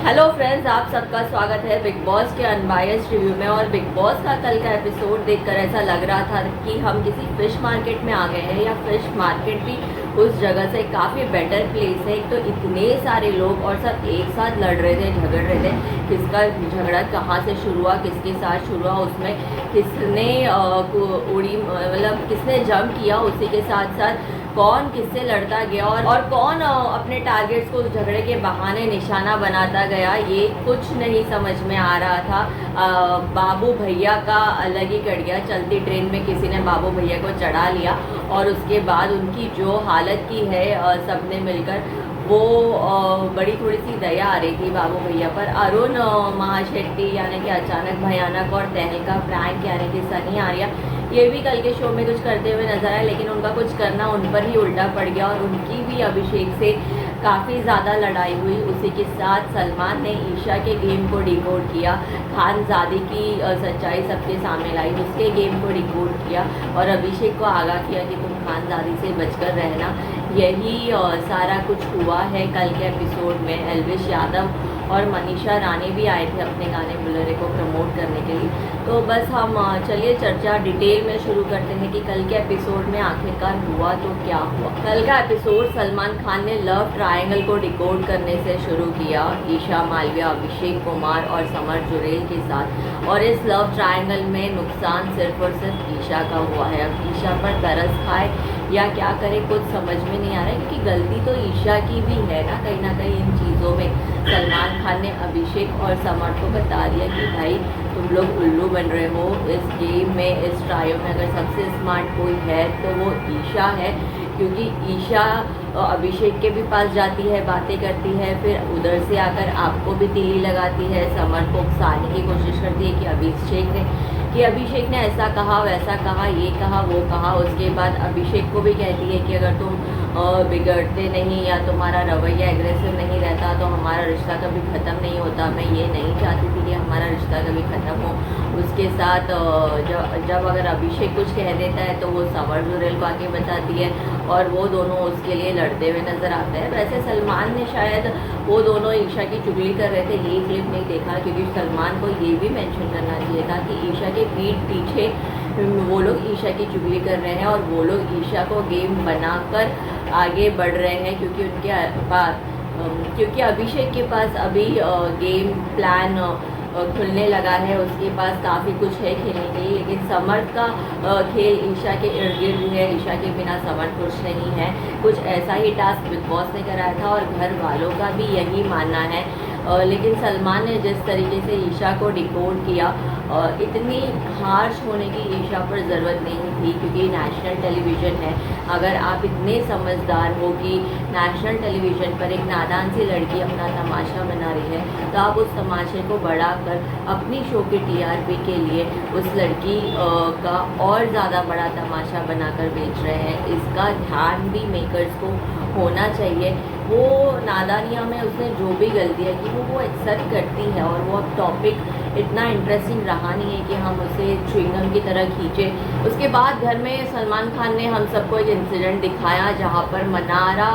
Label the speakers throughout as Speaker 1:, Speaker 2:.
Speaker 1: Hello friends, आप सबका स्वागत है बिग बॉस के अनबायस्ड रिव्यू में। और बिग बॉस का कल का एपिसोड देखकर ऐसा लग रहा था कि हम किसी फिश मार्केट में आ गए हैं, या फिश मार्केट भी उस जगह से काफ़ी बेटर प्लेस है। एक तो इतने सारे लोग और सब एक साथ लड़ रहे थे, झगड़ रहे थे। किसका झगड़ा कहाँ से शुरू हुआ, किसके साथ शुरू हुआ, उसमें किसने उड़ी मतलब किसने जंप किया, उसी के साथ साथ कौन किससे लड़ता गया और कौन अपने टारगेट्स को झगड़े के बहाने निशाना बनाता गया, ये कुछ नहीं समझ में आ रहा था। बाबू भैया का अलग ही कट गया। चलती ट्रेन में किसी ने बाबू भैया को चढ़ा लिया और उसके बाद उनकी जो हालत की है सबने मिलकर, वो बड़ी थोड़ी सी दया आ रही थी बाबू भैया पर। अरुण महाशेट्टी यानी कि अचानक भयानक और तहलका प्रैंक यानी कि सनी आर्या, ये भी कल के शो में कुछ करते हुए नजर आए, लेकिन उनका कुछ करना उन पर ही उल्टा पड़ गया और उनकी भी अभिषेक से काफ़ी ज़्यादा लड़ाई हुई। उसी के साथ सलमान ने ईशा के गेम को डिकोड किया, खानजादी की सच्चाई सबके सामने लाई, उसके गेम को डिकोड किया और अभिषेक को आगाह किया कि तुम खानजादी से बचकर रहना। यही सारा कुछ हुआ है कल के एपिसोड में। एल्विश यादव और मनीषा रानी भी आए थे अपने गाने बुलेरे को प्रमोट करने के लिए। तो बस हम चलिए चर्चा डिटेल में शुरू करते हैं कि कल के एपिसोड में आखिरकार हुआ तो क्या हुआ। कल का एपिसोड सलमान खान ने लव ट्रायंगल को डिकोड करने से शुरू किया, ईशा मालविया, अभिषेक कुमार और समर जुरेल के साथ। और इस लव ट्रायंगल में नुकसान सिर्फ और सिर्फ ईशा का हुआ है। अब ईशा पर तरस खाए या क्या करे कुछ समझ में नहीं आ रहा है, क्योंकि गलती तो ईशा की भी है ना कहीं इन चीज़ों में। सलमान खान ने अभिषेक और समर को बता दिया कि भाई तुम लोग उल्लू बन रहे हो इस गेम में, इस ट्रायो में। अगर सबसे स्मार्ट कोई है तो वो ईशा है, क्योंकि ईशा अभिषेक के भी पास जाती है, बातें करती है, फिर उधर से आकर आपको भी तीली लगाती है, समर को उकसाने की कोशिश करती है कि अभिषेक ने ऐसा कहा, वैसा कहा, ये कहा, वो कहा। उसके बाद अभिषेक को भी कहती है कि अगर तुम बिगड़ते नहीं या तुम्हारा रवैया एग्रेसिव नहीं रहता तो हमारा रिश्ता कभी ख़त्म नहीं होता। मैं ये नहीं चाहती थी कि हमारा रिश्ता कभी ख़त्म हो। उसके साथ जब अगर अभिषेक कुछ कह देता है तो वो समर जुरेल को आके बताती है और वो दोनों उसके लिए लड़ते हुए नज़र आते हैं। वैसे सलमान ने शायद वो दोनों ईशा की चुगली कर रहे थे, ये क्लिप नहीं देखा, क्योंकि सलमान को ये भी मेंशन करना चाहिए था कि ईशा के पीठ पीछे वो लोग ईशा की चुगली कर रहे हैं और वो लोग ईशा को गेम बनाकर आगे बढ़ रहे हैं, क्योंकि अभिषेक के पास अभी गेम प्लान खुलने लगा है, उसके पास काफ़ी कुछ है खेलने के लिए। लेकिन समर का खेल ईशा के इर्द गिर्द है, ईशा के बिना समर खुश नहीं है। कुछ ऐसा ही टास्क बिग बॉस ने कराया था और घर वालों का भी यही मानना है। लेकिन सलमान ने जिस तरीके से ईशा को डिकोड किया, इतनी हार्श होने की ईशा पर ज़रूरत नहीं थी, क्योंकि नेशनल टेलीविज़न है। अगर आप इतने समझदार हो कि नेशनल टेलीविज़न पर एक नादान सी लड़की अपना तमाशा बना रही है, तो आप उस तमाशे को बढ़ाकर अपनी शो की टीआरपी के लिए उस लड़की का और ज़्यादा बड़ा तमाशा बनाकर बेच रहे हैं। इसका ध्यान भी मेकर्स को होना चाहिए। वो नादानिया में उसने जो भी गलतियाँ की वो एक्सेप्ट करती है, और वो अब टॉपिक इतना इंटरेस्टिंग रहा नहीं है कि हम उसे च्युइंगम की तरह खींचें। उसके बाद घर में सलमान खान ने हम सबको एक इंसिडेंट दिखाया जहाँ पर मनारा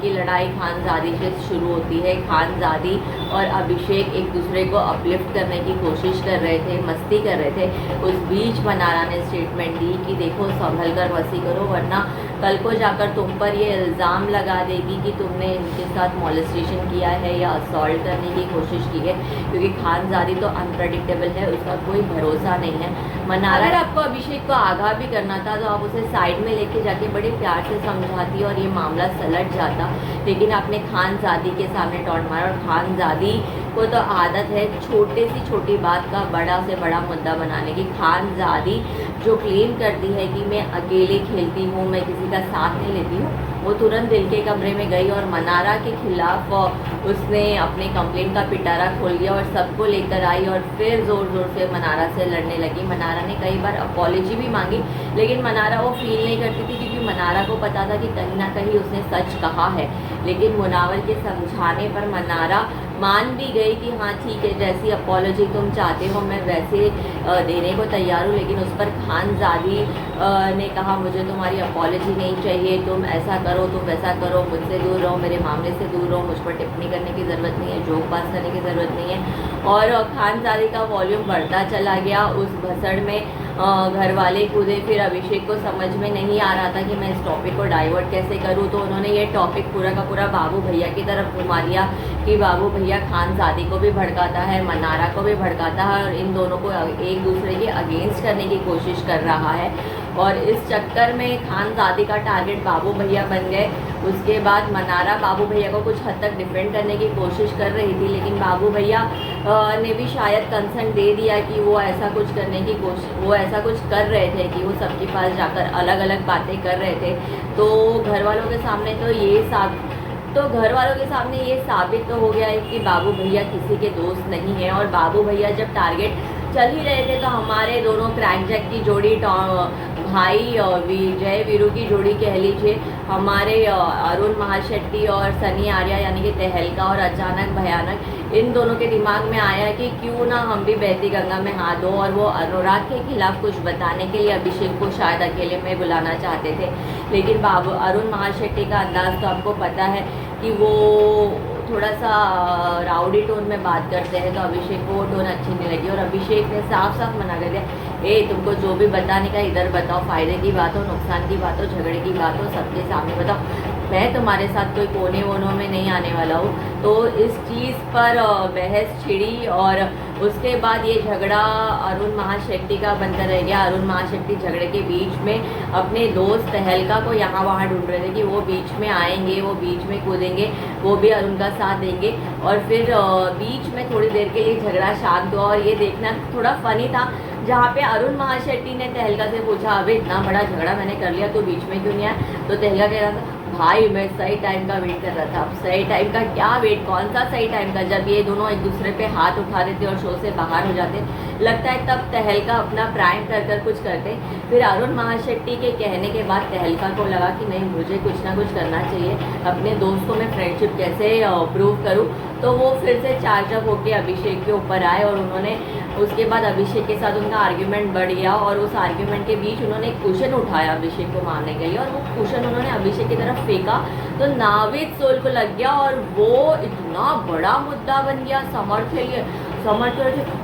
Speaker 1: की लड़ाई खानजादी से शुरू होती है। खानजादी और अभिषेक एक दूसरे को अपलिफ्ट करने की कोशिश कर रहे थे, मस्ती कर रहे थे। उस बीच मनारा ने स्टेटमेंट दी कि देखो संभल कर मस्ती करो, वरना कल को जाकर तुम पर ये इल्ज़ाम लगा देगी कि तुमने इनके साथ मॉलेस्टेशन किया है या असॉल्ट करने की कोशिश की है, क्योंकि खानजादी तो अनप्रेडिक्टेबल है, उसका कोई भरोसा नहीं है। मनारा, अगर आपको अभिषेक को आगाह भी करना था तो आप उसे साइड में लेके जाके बड़े प्यार से समझाती और ये मामला सलट जाता, लेकिन आपने खानजादी के सामने टॉन्ट मारा। और खानजादी को तो आदत है छोटे सी छोटी बात का बड़ा से बड़ा मुद्दा बनाने की। खानजादी जो क्लेम करती है कि मैं अकेले खेलती हूँ, मैं किसी का साथ नहीं लेती हूँ, वो तुरंत दिल के कमरे में गई और मनारा के खिलाफ उसने अपने कंप्लेंट का पिटारा खोल दिया और सबको लेकर आई और फिर ज़ोर ज़ोर से मनारा से लड़ने लगी। मनारा ने कई बार अपॉलॉजी भी मांगी, लेकिन मनारा वो फील नहीं करती थी, क्योंकि मनारा को पता था कि कहीं ना कहीं उसने सच कहा है। लेकिन मुनावर के समझाने पर मनारा मान भी गई कि हाँ ठीक है, जैसी अपॉलॉजी तुम चाहते हो मैं वैसे देने को तैयार हूँ। लेकिन उस पर खानजादी ने कहा मुझे तुम्हारी अपॉलॉजी नहीं चाहिए, तुम ऐसा करो, तुम वैसा करो, मुझसे दूर रहो, मेरे मामले से दूर रहो, मुझ पर टिप्पणी करने की ज़रूरत नहीं है, जोक पास करने की ज़रूरत नहीं है। और खानजादी का वॉल्यूम बढ़ता चला गया। उस भसड़ में घर वाले कूदे। फिर अभिषेक को समझ में नहीं आ रहा था कि मैं इस टॉपिक को डाइवर्ट कैसे करूं, तो उन्होंने ये टॉपिक पूरा का पूरा बाबू भैया की तरफ घुमा दिया कि बाबू भैया खानजादी को भी भड़काता है, मनारा को भी भड़काता है और इन दोनों को एक दूसरे के अगेंस्ट करने की कोशिश कर रहा है। और इस चक्कर में खानजादी का टारगेट बाबू भैया बन गए। उसके बाद मनारा बाबू भैया को कुछ हद तक डिफेंड करने की कोशिश कर रही थी, लेकिन बाबू भैया ने भी शायद कंसर्न दे दिया कि वो ऐसा कुछ करने की वो ऐसा कुछ कर रहे थे कि वो सबके पास जाकर अलग अलग बातें कर रहे थे। तो घर वालों के सामने ये साबित तो हो गया है कि बाबू भैया किसी के दोस्त नहीं है। और बाबू भैया जब टारगेट चल ही रहे थे तो हमारे दोनों क्रैकजैक की जोड़ी, भाई जय वीरू की जोड़ी कह लीजिए, हमारे अरुण महाशेट्टी और सनी आर्या यानी कि तहलका और अचानक भयानक, इन दोनों के दिमाग में आया कि क्यों ना हम भी बहती गंगा में हाथ धो। और वो अनुराग के खिलाफ कुछ बताने के लिए अभिषेक को शायद अकेले में बुलाना चाहते थे, लेकिन अरुण महाशेट्टी का अंदाज़ तो आपको पता है कि वो थोड़ा सा राउडी टोन में बात करते हैं, तो अभिषेक को वो टोन अच्छी नहीं लगी और अभिषेक ने साफ साफ मना कर दिया, तुमको जो भी बताने का इधर बताओ, फ़ायदे की बात हो, नुकसान की बात हो, झगड़े की बात हो, सबके सामने बताओ, मैं तुम्हारे साथ कोई कोने वोनों में नहीं आने वाला हूँ। तो इस चीज़ पर बहस छिड़ी और उसके बाद ये झगड़ा अरुण महाशेट्टी का बनता रह गया। अरुण महाशेट्टी झगड़े के बीच में अपने दोस्त तहलका को यहाँ वहाँ ढूंढ रहे थे कि वो बीच में आएंगे, वो बीच में कूदेंगे, वो भी अरुण का साथ देंगे। और फिर बीच में थोड़ी देर के लिए झगड़ा शांत हुआ और ये देखना थोड़ा फनी था, जहाँ पे अरुण महाशेट्टी ने तहलका से पूछा, अबे इतना बड़ा झगड़ा मैंने कर लिया तो बीच में क्यों नहीं आया? तो तहलका कह रहा था, भाई मैं सही टाइम का वेट कर रहा था। अब सही टाइम का क्या वेट, कौन सा सही टाइम का, जब ये दोनों एक दूसरे पे हाथ उठा देते और शो से बाहर हो जाते, लगता है तब तहलका अपना प्राइम कर कुछ करते। फिर अरुण महाशेट्टी के कहने के बाद तहलका को लगा कि नहीं, मुझे कुछ ना कुछ करना चाहिए, अपने दोस्त को मैं फ्रेंडशिप कैसे प्रूव करूँ। तो वो फिर से चार्जअप होकर अभिषेक के ऊपर आए और उन्होंने उसके बाद अभिषेक के साथ उनका आर्ग्यूमेंट बढ़ गया और उस आर्ग्यूमेंट के बीच उन्होंने एक कुशन उठाया अभिषेक को मारने के लिए और वो कुशन उन्होंने अभिषेक की तरफ फेंका तो नाविद सोल को लग गया और वो इतना बड़ा मुद्दा बन गया। समर्थ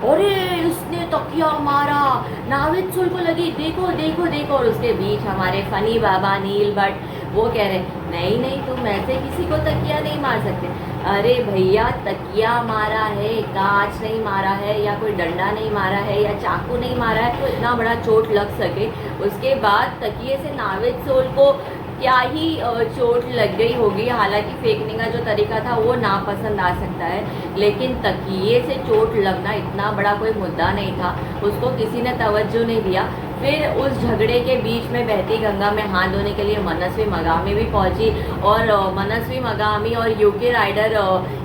Speaker 1: अरे उसने तकिया मारा, नाविद सोल को लगी, देखो देखो देखो। और उसके बीच हमारे फनी बाबा नील भट्ट वो कह रहे, नहीं नहीं, तुम ऐसे किसी को तकिया नहीं मार सकते। अरे भैया, तकिया मारा है, कांच नहीं मारा है, या कोई डंडा नहीं मारा है, या चाकू नहीं मारा है तो इतना बड़ा चोट लग सके। उसके बाद तकिए से नाविद सोल को क्या ही चोट लग गई होगी। हालांकि फेंकने का जो तरीका था वो नापसंद आ सकता है, लेकिन तकिए से चोट लगना इतना बड़ा कोई मुद्दा नहीं था, उसको किसी ने तवज्जो नहीं दिया। फिर उस झगड़े के बीच में बहती गंगा में हाथ धोने के लिए मनस्वी मगामी भी पहुंची और मनस्वी मगामी और यूके राइडर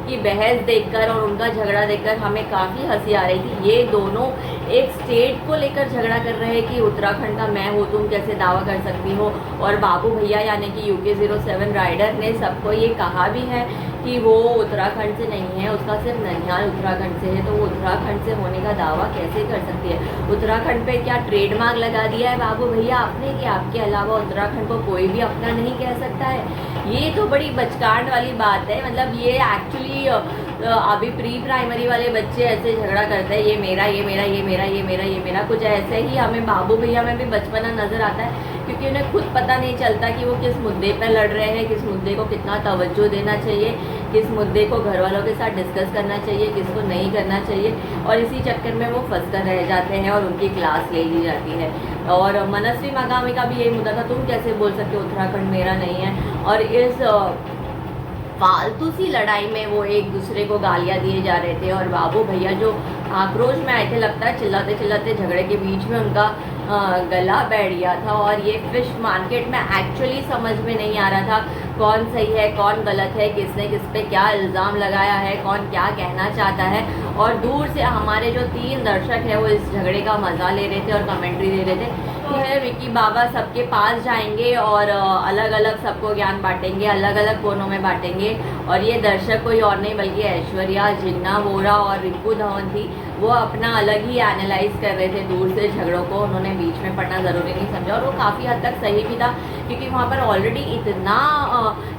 Speaker 1: की बहस देखकर और उनका झगड़ा देखकर हमें काफ़ी हंसी आ रही थी। ये दोनों एक स्टेट को लेकर झगड़ा कर रहे हैं कि उत्तराखंड का मैं हूँ, तुम कैसे दावा कर सकती हो। और बाबू भैया यानी कि यूके 07 राइडर ने सबको ये कहा भी है कि वो उत्तराखंड से नहीं है, उसका सिर्फ ननिहाल उत्तराखंड से है, तो वो उत्तराखंड से होने का दावा कैसे कर सकती है। उत्तराखंड पे क्या ट्रेडमार्क लगा दिया है बाबू भैया आपने कि आपके अलावा उत्तराखंड को कोई भी अपना नहीं कह सकता है। ये तो बड़ी बचकांड वाली बात है। मतलब ये एक्चुअली अभी प्री प्राइमरी वाले बच्चे ऐसे झगड़ा करते हैं, ये मेरा ये मेरा ये मेरा ये मेरा ये मेरा, कुछ ऐसे ही हमें बाबू भैया में भी बचपना नज़र आता है, क्योंकि उन्हें खुद पता नहीं चलता कि वो किस मुद्दे पर लड़ रहे हैं, किस मुद्दे को कितना तवज्जो देना चाहिए, किस मुद्दे को घर वालों के साथ डिस्कस करना चाहिए, किसको नहीं करना चाहिए। और इसी चक्कर में वो फंस कर रह जाते हैं और उनकी क्लास ले ली जाती है। और मनस्वी मगामी का भी यही मुद्दा था, तुम कैसे बोल सकते हो उत्तराखंड मेरा नहीं है। और इस फालतू सी लड़ाई में वो एक दूसरे को गालियाँ दिए जा रहे थे और बाबू भैया जो आक्रोश में आए थे, लगता है चिल्लाते चिल्लाते झगड़े के बीच में उनका गला बैठ गया था। और ये फिश मार्केट में एक्चुअली समझ में नहीं आ रहा था कौन सही है कौन गलत है, किसने किस पे क्या इल्ज़ाम लगाया है, कौन क्या कहना चाहता है। और दूर से हमारे जो 3 दर्शक हैं वो इस झगड़े का मज़ा ले रहे थे और कमेंट्री दे रहे थे है विकी बाबा सबके पास जाएंगे और अलग अलग सबको ज्ञान बांटेंगे, अलग अलग कोनों में बांटेंगे। और ये दर्शक कोई और नहीं बल्कि ऐश्वर्या, जिन्ना वोरा और रिंकू धवन थी। वो अपना अलग ही एनालाइज कर रहे थे दूर से झगड़ों को, उन्होंने बीच में पढ़ना ज़रूरी नहीं समझा और वो काफ़ी हद तक सही भी था, क्योंकि वहाँ पर ऑलरेडी इतना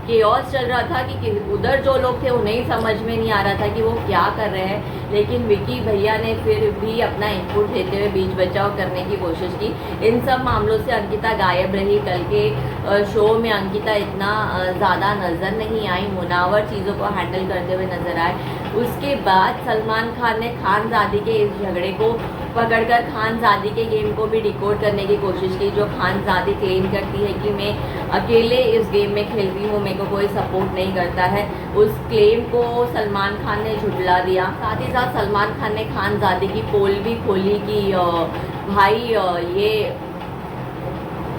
Speaker 1: केओस चल रहा था कि उधर जो लोग थे उन्हें ही समझ में नहीं आ रहा था कि वो क्या कर रहे हैं। लेकिन विकी भैया ने फिर भी अपना इनपुट देते हुए बीच बचाव करने की कोशिश की। इन सब मामलों से अंकिता गायब रही। कल के शो में अंकिता इतना ज़्यादा नज़र नहीं आई, मुनावर चीज़ों को हैंडल करते हुए नज़र आए। उसके बाद सलमान खान ने खानजादी के इस झगड़े को पकड़कर खानजादी के गेम को भी डिकोड करने की कोशिश की, जो खानजादी क्लेम करती है कि मैं अकेले इस गेम में खेलती हूँ, मेरे को कोई सपोर्ट नहीं करता है। उस क्लेम को सलमान खान ने झुठला दिया। साथ ही साथ सलमान खान ने खानजादी की पोल भी खोली कि भाई ये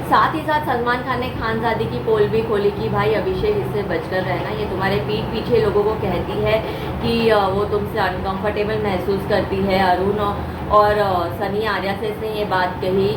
Speaker 1: साथ ही साथ सलमान खान ने खानजादी की पोल भी खोली कि भाई अभिषेक इससे बचकर रहना, ये तुम्हारे पीठ पीछे लोगों को कहती है कि वो तुमसे अनकंफर्टेबल महसूस करती है। अरुण और सनी आर्या से इसने ये बात कही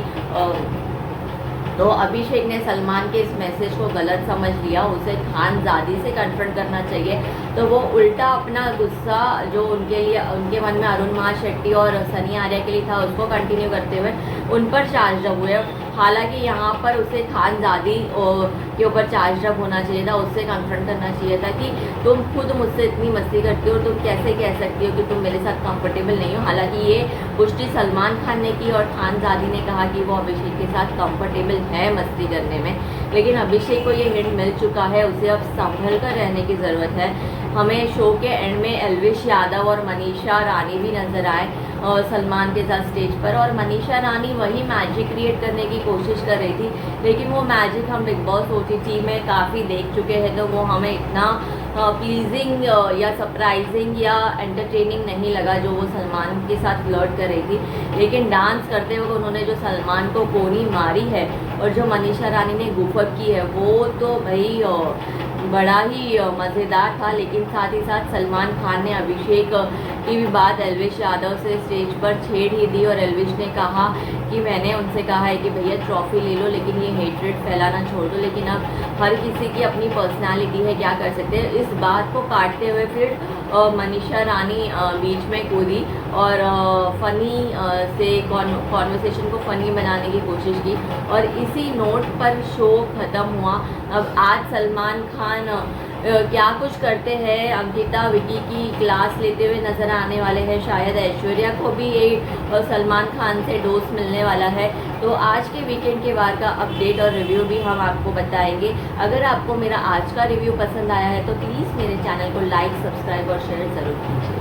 Speaker 1: तो अभिषेक ने सलमान के इस मैसेज को गलत समझ लिया, उसे खानजादी से कन्फ्रंट करना चाहिए। तो वो उल्टा अपना गुस्सा जो उनके मन में अरुण महाशेट्टी और सनी आर्या के लिए था उसको कंटिन्यू करते हुए उन पर चार्जअप हुए। हालांकि यहाँ पर उसे खानजादी के ऊपर चार्जअप होना चाहिए था, उससे कन्फ्रंट करना चाहिए था कि तुम खुद मुझसे इतनी मस्ती करती हो, तुम कैसे कह सकती हो कि तुम मेरे साथ कंफर्टेबल नहीं हो। हालांकि ये पुष्टि सलमान खान ने की और खानजादी ने कहा कि वो अभिषेक के साथ कंफर्टेबल है मस्ती करने में, लेकिन अभिषेक को ये हिंट मिल चुका है, उसे अब संभल कर रहने की ज़रूरत है। हमें शो के एंड में एल्विश यादव और मनीषा रानी भी नज़र आए सलमान के साथ स्टेज पर, और मनीषा रानी वही मैजिक क्रिएट करने की कोशिश कर रही थी, लेकिन वो मैजिक हम बिग बॉस OTT में काफ़ी देख चुके हैं, तो वो हमें इतना प्लीजिंग या सरप्राइजिंग या एंटरटेनिंग नहीं लगा जो वो सलमान के साथ फ्लर्ट कर रही थी। लेकिन डांस करते वक्त उन्होंने जो सलमान को कोनी मारी है और जो मनीषा रानी ने गुफअप की है वो तो भाई बड़ा ही मज़ेदार था। लेकिन साथ ही साथ सलमान खान ने अभिषेक की भी बात एल्विश यादव से स्टेज पर छेड़ ही दी और एल्विश ने कहा कि मैंने उनसे कहा है कि भैया ट्रॉफी ले लो, लेकिन ये हेट्रेड फैलाना छोड़ दो। लेकिन अब हर किसी की अपनी पर्सनालिटी है, क्या कर सकते हैं। इस बात को काटते हुए फिर मनीषा रानी बीच में कूदी और फ़नी से कॉन्वर्सेशन को फ़नी बनाने की कोशिश की और इसी नोट पर शो ख़त्म हुआ। अब आज सलमान खान क्या कुछ करते हैं, अंकिता विकी की क्लास लेते हुए नज़र आने वाले हैं। शायद ऐश्वर्या को भी ये सलमान खान से डोज मिलने वाला है। तो आज के वीकेंड के वार का अपडेट और रिव्यू भी हम आपको बताएंगे। अगर आपको मेरा आज का रिव्यू पसंद आया है तो प्लीज़ मेरे चैनल को लाइक, सब्सक्राइब और शेयर ज़रूर कीजिए।